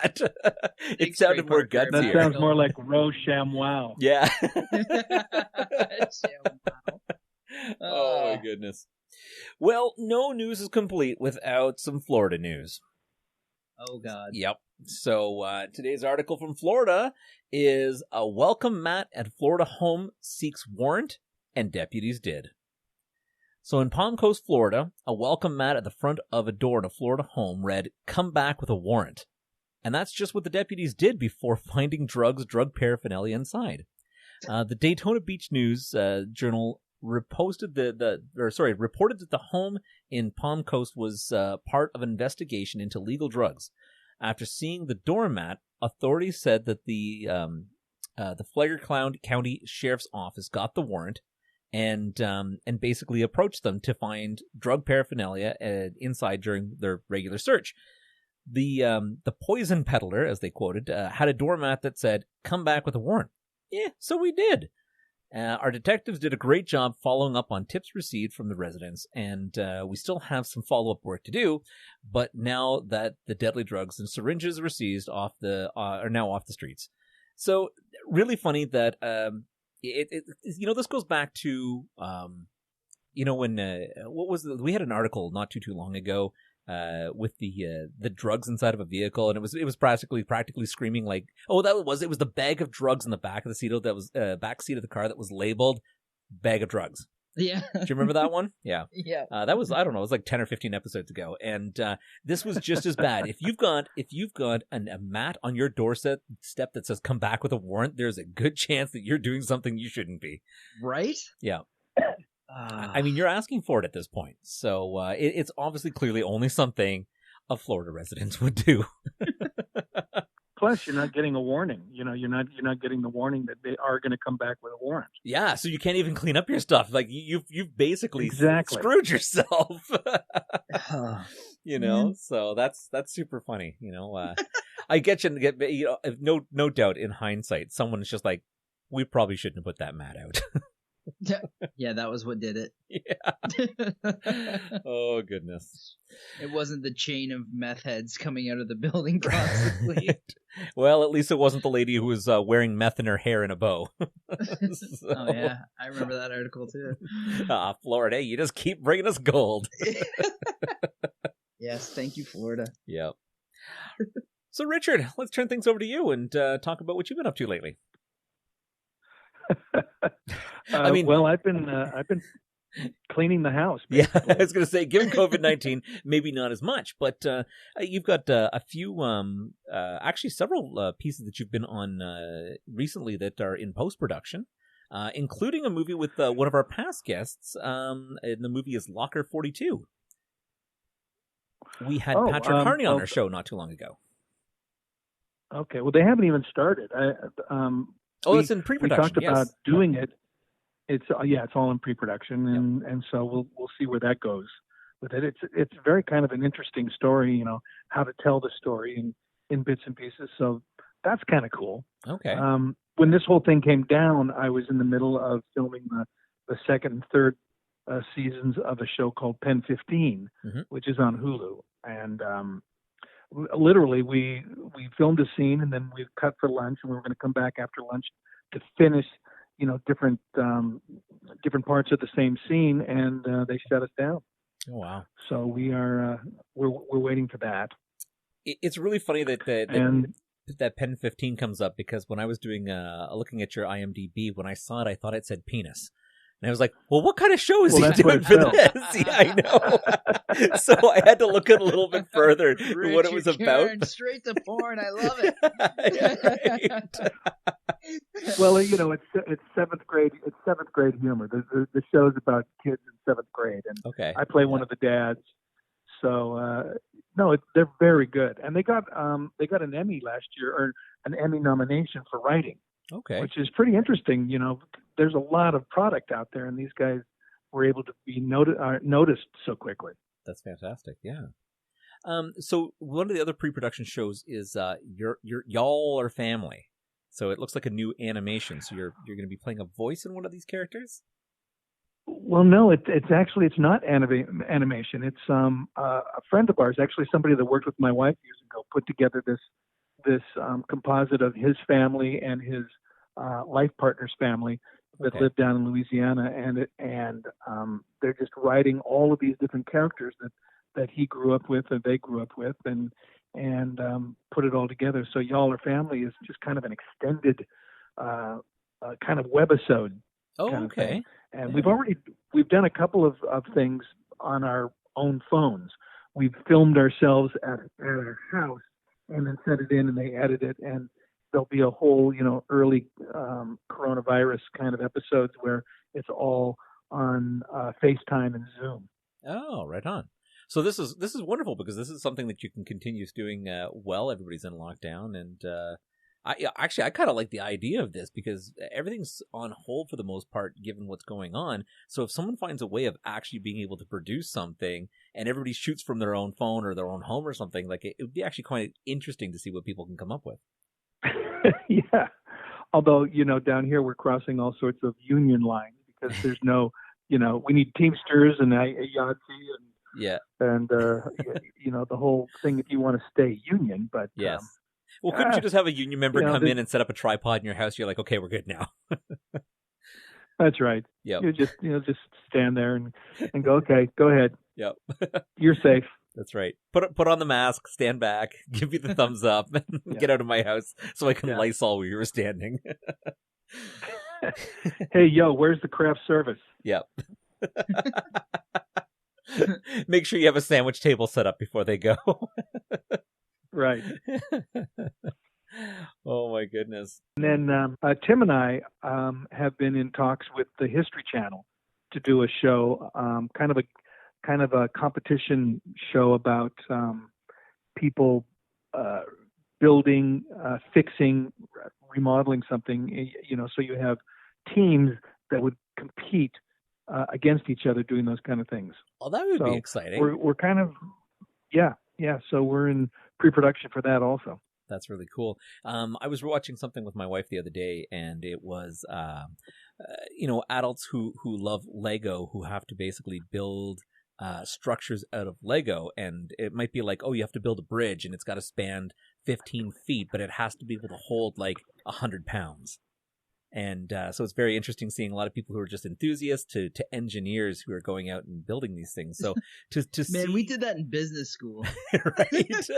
that. It sounded more gutsier. That sounds more like Rochambeau. Yeah. Wow. Oh, my goodness. Well, no news is complete without some Florida news. Oh, God. Yep. So today's article from Florida is a welcome mat at Florida home seeks warrant, and deputies did. So in Palm Coast, Florida, a welcome mat at the front of a door in a Florida home read, "Come back with a warrant." And that's just what the deputies did before finding drug paraphernalia inside. The Daytona Beach News Journal reported that the home in Palm Coast was part of an investigation into legal drugs. After seeing the doormat, authorities said that the Flagler County Sheriff's Office got the warrant and basically approached them to find drug paraphernalia inside during their regular search. The poison peddler, as they quoted, had a doormat that said, "Come back with a warrant." Yeah, so we did. Our detectives did a great job following up on tips received from the residents, and we still have some follow-up work to do. But now that the deadly drugs and syringes were seized are now off the streets. So really funny that this goes back to when we had an article not too long ago with the drugs inside of a vehicle, and it was practically screaming like, oh, it was the bag of drugs in the back of the seat that was back seat of the car that was labeled "bag of drugs." Yeah. Do you remember that one? Yeah. Yeah. That was, I don't know, it was like 10 or 15 episodes ago, and this was just as bad. If you've got a mat on your doorstep that says "Come back with a warrant," there's a good chance that you're doing something you shouldn't be. Right? Yeah. I mean, you're asking for it at this point, so it's obviously clearly only something a Florida resident would do. Plus, you're not getting a warning. You're not getting the warning that they are going to come back with a warrant. Yeah, so you can't even clean up your stuff. Like you've basically screwed yourself. So that's super funny. I get you. No doubt in hindsight, someone is just like, we probably shouldn't have put that mat out. Yeah, that was what did it. Yeah. Oh, goodness. It wasn't the chain of meth heads coming out of the building constantly. Well, at least it wasn't the lady who was wearing meth in her hair in a bow. So. Oh, yeah. I remember that article, too. Florida, you just keep bringing us gold. Yes, thank you, Florida. Yep. So, Richard, let's turn things over to you and talk about what you've been up to lately. I've been cleaning the house. Basically. Yeah, I was going to say, given COVID-19, maybe not as much, but you've got a few, actually several pieces that you've been on recently that are in post-production, including a movie with one of our past guests, and the movie is Locker 42. We had Patrick Karn on our show not too long ago. Okay, well, they haven't even started. It's in pre-production. We talked about doing it. It's all in pre-production, and so we'll see where that goes with it. It's very kind of an interesting story, how to tell the story in bits and pieces. So that's kind of cool. Okay. When this whole thing came down, I was in the middle of filming the second and third seasons of a show called Pen 15, which is on Hulu, and literally we filmed a scene and then we cut for lunch, and we were going to come back after lunch to finish different parts of the same scene, and they shut us down. Oh, wow. So we're waiting for that. It's really funny that that Pen 15 comes up, because when I was doing looking at your IMDb, when I saw it, I thought it said penis. And I was like, well, what kind of show is he doing for this? Yeah, I know. So I had to look at a little bit further what it was about. Straight to porn. I love it. Yeah, right. Well, it's seventh grade. It's seventh grade humor. The show's about kids in seventh grade, and I play one of the dads. So they're very good, and they got an Emmy last year, or an Emmy nomination for writing. Okay, which is pretty interesting. There's a lot of product out there, and these guys were able to be noticed so quickly. That's fantastic. Yeah. So one of the other pre-production shows is Y'all Are Family. So it looks like a new animation. So you're going to be playing a voice in one of these characters? Well, no, it's not animation. It's a friend of ours, actually somebody that worked with my wife years ago, put together this this composite of his family and his life partner's family that lived down in Louisiana, and they're just writing all of these different characters that he grew up with and they grew up with, and put it all together. So Y'all Are Family is just kind of an extended kind of webisode. Oh, kind of okay. thing. And we've done a couple of things on our own phones. We've filmed ourselves at our house and then set it in, and they edit it, and there'll be a whole, early coronavirus kind of episodes where it's all on FaceTime and Zoom. Oh, right on. So this is wonderful, because this is something that you can continue doing while everybody's in lockdown. And I kind of like the idea of this, because everything's on hold for the most part, given what's going on. So if someone finds a way of actually being able to produce something, and everybody shoots from their own phone or their own home or something, like it would be actually quite interesting to see what people can come up with. Yeah. Although, down here we're crossing all sorts of union lines, because there's no, we need Teamsters and Yahtzee and the whole thing if you want to stay union. But yes. Well, couldn't you just have a union member come in and set up a tripod in your house? You're like, okay, we're good now. That's right. Yeah. You just stand there and go, okay, go ahead. Yep. You're safe. That's right. Put on the mask, stand back, give you the thumbs up, and get out of my house so I can Lysol where you were standing. Hey, where's the craft service? Yep. Make sure you have a sandwich table set up before they go. Right. Oh my goodness. And then Tim and I have been in talks with the History Channel to do a show, kind of a competition show about people building, fixing, remodeling something. So you have teams that would compete against each other doing those kind of things. Oh, that would be exciting. We're kind of so we're in pre-production for that also. That's really cool. I was watching something with my wife the other day, and it was, adults who love Lego, who have to basically build structures out of Lego. And it might be like, oh, you have to build a bridge, and it's got to span 15 feet, but it has to be able to hold like 100 pounds. And so it's very interesting seeing a lot of people who are just enthusiasts to engineers who are going out and building these things. So to see... Man, we did that in business school. Right?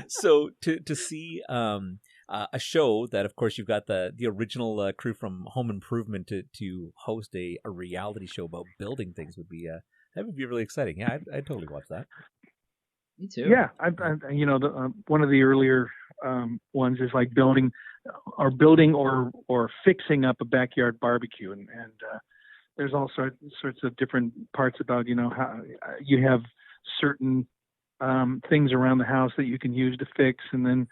So to see a show that, of course, you've got the original crew from Home Improvement to host a reality show about building things would be that would be really exciting. Yeah, I'd totally watch that. Me too. Yeah, one of the earlier ones is like building or fixing up a backyard barbecue, and there's all sorts of different parts about how you have certain things around the house that you can use to fix, and then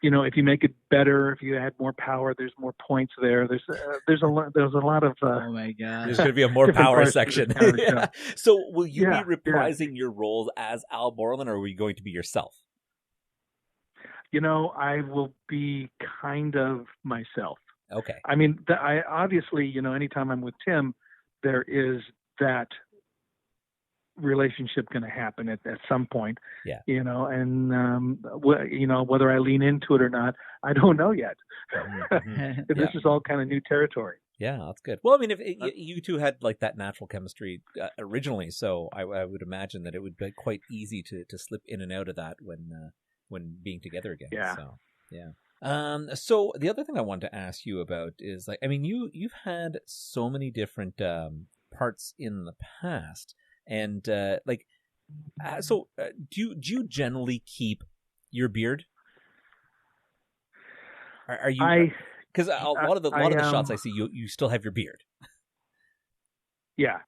if you make it better, if you add more power, there's more points there. There's a lot of oh my god, there's going to be a more power section. Yeah. So will you be reprising your roles as Al Borland, or are you going to be yourself? I will be kind of myself. Okay. I mean, I obviously, anytime I'm with Tim, there is that relationship going to happen at some point. Yeah. And whether I lean into it or not, I don't know yet. Mm-hmm. This is all kind of new territory. Yeah, that's good. Well, I mean, if you two had like that natural chemistry originally, so I would imagine that it would be quite easy to slip in and out of that when being together again. Yeah. So, yeah. So the other thing I wanted to ask you about is you've had so many different parts in the past, and do you generally keep your beard? Are you? Because a lot of the shots I see, you still have your beard. Yeah.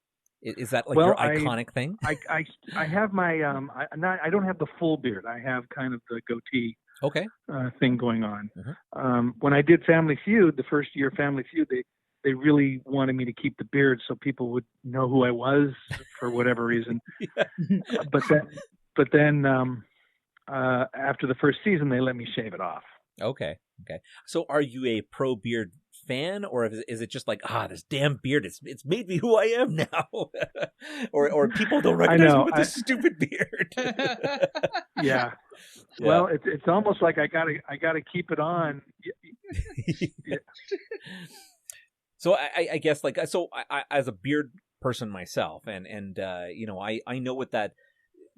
Is that like your iconic thing? I have my I don't have the full beard. I have kind of the goatee thing going on. Mm-hmm. When I did Family Feud, the first year Family Feud, they really wanted me to keep the beard so people would know who I was for whatever reason. But then after the first season, they let me shave it off. Okay. So are you a pro beard fan, or is it just like, this damn beard, it's made me who I am now, or people don't recognize me with this stupid beard. Yeah. Well, it's almost like I gotta keep it on. Yeah. So I guess I as a beard person myself, and I know what that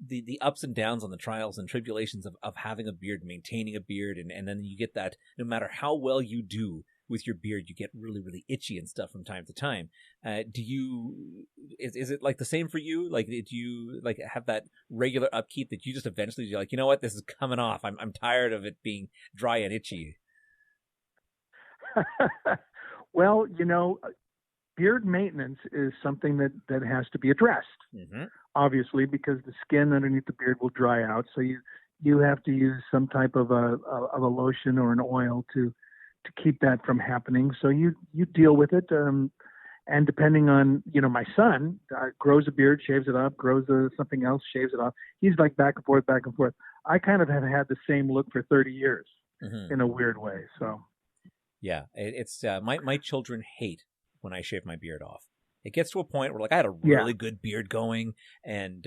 the ups and downs on the trials and tribulations of having a beard, maintaining a beard, and then you get that no matter how well you do with your beard, you get really, really itchy and stuff from time to time. Is it like the same for you? Like, did you like have that regular upkeep that you just eventually you're like, you know what, this is coming off. I'm tired of it being dry and itchy. Well, beard maintenance is something that has to be addressed, obviously, because the skin underneath the beard will dry out. So you have to use some type of a lotion or an oil to keep that from happening. So you deal with it. And depending on, my son grows a beard, shaves it up, grows something else, shaves it off. He's like back and forth, back and forth. I kind of have had the same look for 30 years in a weird way. So. Yeah, it's my children hate when I shave my beard off. It gets to a point where, like, I had a really good beard going, and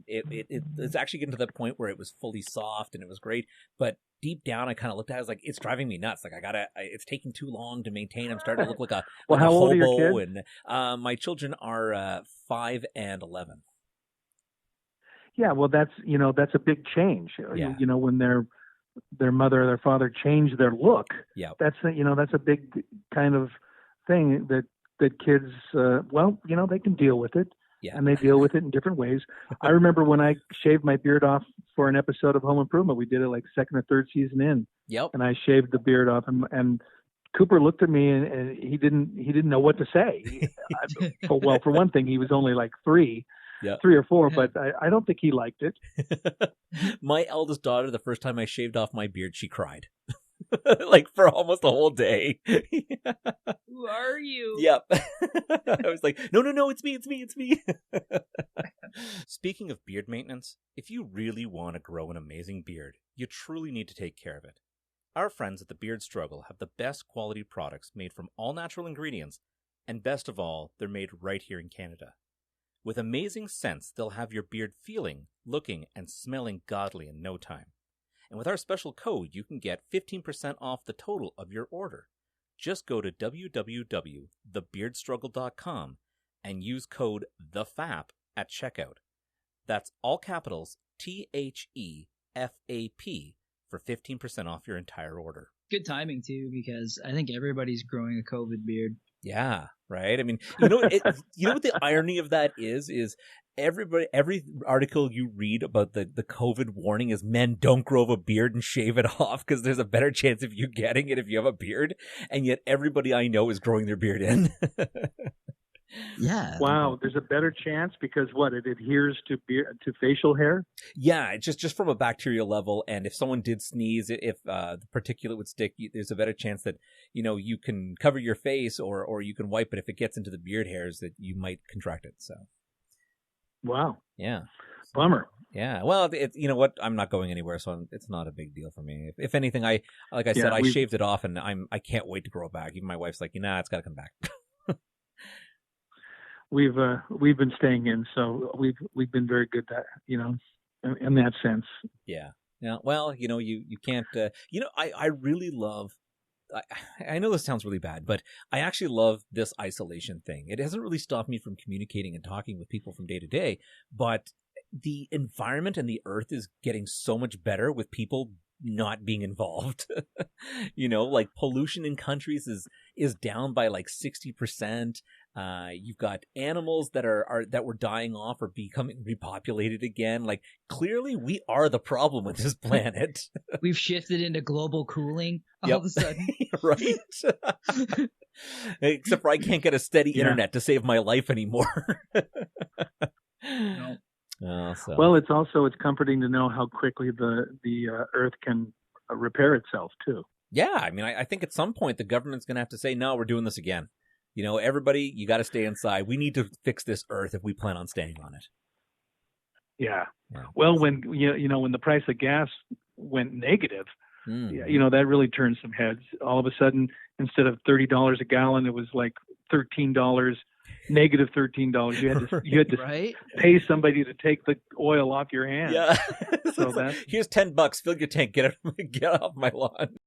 it's actually getting to the point where it was fully soft and it was great. But deep down, I kind of looked at it, I was like, it's driving me nuts. Like, it's taking too long to maintain. I'm starting to look like a well, how old are your kids? And my children are 5 and 11. Yeah, well, that's a big change. Yeah. When their mother or their father change their look. Yeah, that's a big kind of thing that kids, they can deal with it, and they deal with it in different ways. I remember when I shaved my beard off for an episode of Home Improvement. We did it like second or third season in. Yep. And I shaved the beard off, and Cooper looked at me and he didn't know what to say. For one thing, he was only like 3 or 4, but I don't think he liked it. My eldest daughter, the first time I shaved off my beard, she cried. Like for almost the whole day. Who are you? Yep. I was like, no, it's me. Speaking of beard maintenance, if you really want to grow an amazing beard, you truly need to take care of it. Our friends at The Beard Struggle have the best quality products made from all natural ingredients, and best of all, they're made right here in Canada. With amazing scents, they'll have your beard feeling, looking, and smelling godly in no time. And with our special code, you can get 15% off the total of your order. Just go to www.thebeardstruggle.com and use code THEFAP at checkout. That's all capitals THEFAP for 15% off your entire order. Good timing, too, because I think everybody's growing a COVID beard. Yeah, right. I mean, you know what the irony of that is every article you read about the COVID warning is men don't grow a beard and shave it off because there's a better chance of you getting it if you have a beard. And yet everybody I know is growing their beard in. Yeah. Wow, there's a better chance because it adheres to to facial hair? Yeah, just from a bacterial level, and if someone did sneeze, if the particulate would stick, there's a better chance that you can cover your face or you can wipe it if it gets into the beard hairs that you might contract it. So. Wow. Yeah. Bummer. Yeah. Well, you know what? I'm not going anywhere, so it's not a big deal for me. If anything, I shaved it off, and I can't wait to grow it back. Even my wife's like, it's got to come back. We've been staying in, so we've been very good at in that sense. Yeah. Yeah. Well, you can't. I really love. I know this sounds really bad, but I actually love this isolation thing. It hasn't really stopped me from communicating and talking with people from day to day, but the environment and the earth is getting so much better with people not being involved. Like pollution in countries is down by like 60%. You've got animals that were dying off or becoming repopulated again. Like clearly we are the problem with this planet. We've shifted into global cooling all of a sudden. Right? Except for I can't get a steady internet to save my life anymore. No. Well, it's comforting to know how quickly the Earth can repair itself too. Yeah, I mean, I think at some point the government's going to have to say, no, we're doing this again. Everybody, you got to stay inside. We need to fix this Earth if we plan on staying on it. Yeah. Well, when when the price of gas went negative, You know, that really turned some heads. All of a sudden, instead of $30 a gallon, it was like $13, negative $13. You had to right? pay somebody to take the oil off your hands. Yeah. So that's Here's $10. Fill your tank. Get off my lawn.